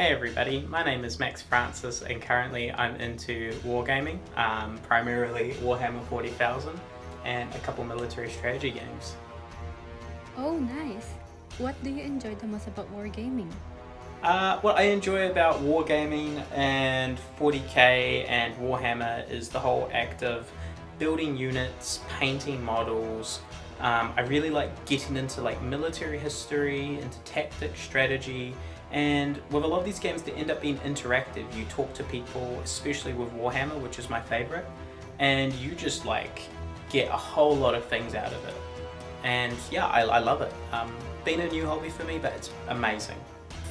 Hey everybody, my name is Max Francis and currently I'm into wargaming, primarily Warhammer 40,000 and a couple military strategy games. Oh, nice. What do you enjoy the most about wargaming? What I enjoy about wargaming and 40k and Warhammer is the whole act of building units, painting models. I really like getting into military history, into tactics, strategy, and with a lot of these games they end up being interactive. You talk to people, especially with Warhammer, which is my favorite, and you just get a whole lot of things out of it. And yeah, I love it. Been a new hobby for me, but it's amazing.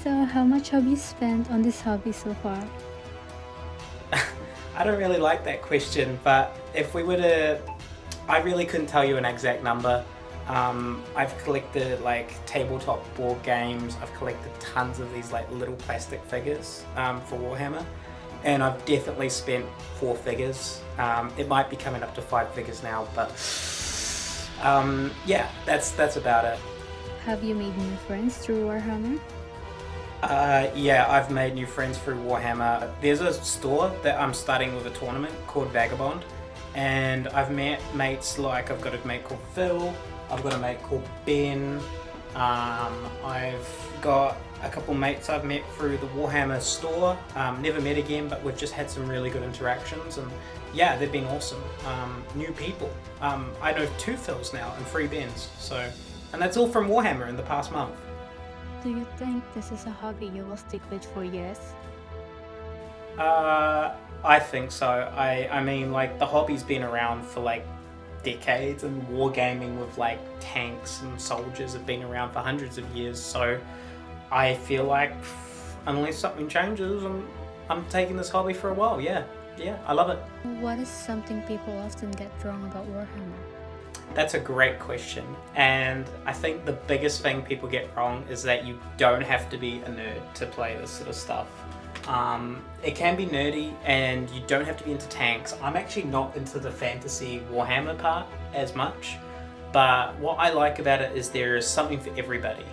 So, how much have you spent on this hobby so far? I don't really like that question, but if we were to, I really couldn't tell you an exact number. I've collected tabletop board games. I've collected tons of these little plastic figures for Warhammer, and I've definitely spent 4 figures. It might be coming up to 5 figures now, but yeah, that's about it. Have you made new friends through Warhammer? Yeah, I've made new friends through Warhammer. There's a store that I'm starting with a tournament called Vagabond, and I've met mates I've got a mate called Phil, I've got a mate called Ben, I've got a couple mates I've met through the Warhammer store, never met again, but we've just had some really good interactions, and yeah, they've been awesome. New people. I know 2 Phils now and 3 Bens, and that's all from Warhammer in the past month. Do you think this is a hobby you will stick with for years? I think so. I mean, the hobby's been around for decades, and wargaming with tanks and soldiers have been around for hundreds of years. So I feel like unless something changes, I'm taking this hobby for a while. Yeah, I love it. What is something people often get wrong about Warhammer? That's a great question, and I think the biggest thing people get wrong is that you don't have to be a nerd to play this sort of stuff. It can be nerdy, and you don't have to be into tanks. I'm actually not into the fantasy Warhammer part as much, but what I like about it is there is something for everybody.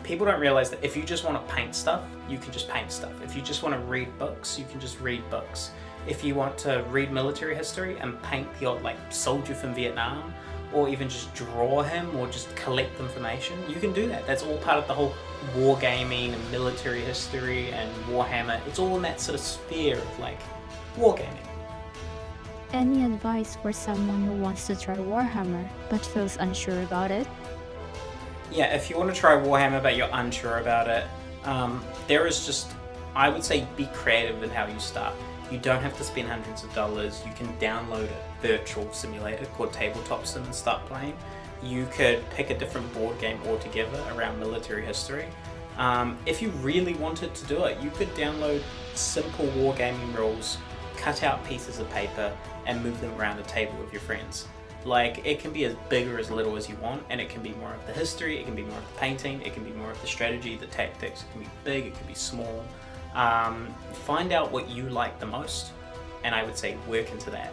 People don't realize that if you just want to paint stuff, you can just paint stuff. If you just want to read books, you can just read books. If you want to read military history and paint the odd soldier from Vietnam, or even just draw him or just collect information, you can do that. That's all part of the whole wargaming and military history and Warhammer. It's all in that sort of sphere of wargaming. Any advice for someone who wants to try Warhammer but feels unsure about it? Yeah, if you want to try Warhammer but you're unsure about it, I would say be creative in how you start. You don't have to spend hundreds of dollars. You can download a virtual simulator called Tabletop Sim and start playing. You could pick a different board game altogether around military history. If you really wanted to do it, you could download simple wargaming rules, cut out pieces of paper, and move them around the table with your friends. It can be as big or as little as you want, and it can be more of the history, it can be more of the painting, it can be more of the strategy, the tactics. It can be big, it can be small. Find out what you like the most, and I would say work into that.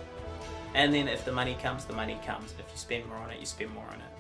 And then if the money comes, the money comes. If you spend more on it, you spend more on it.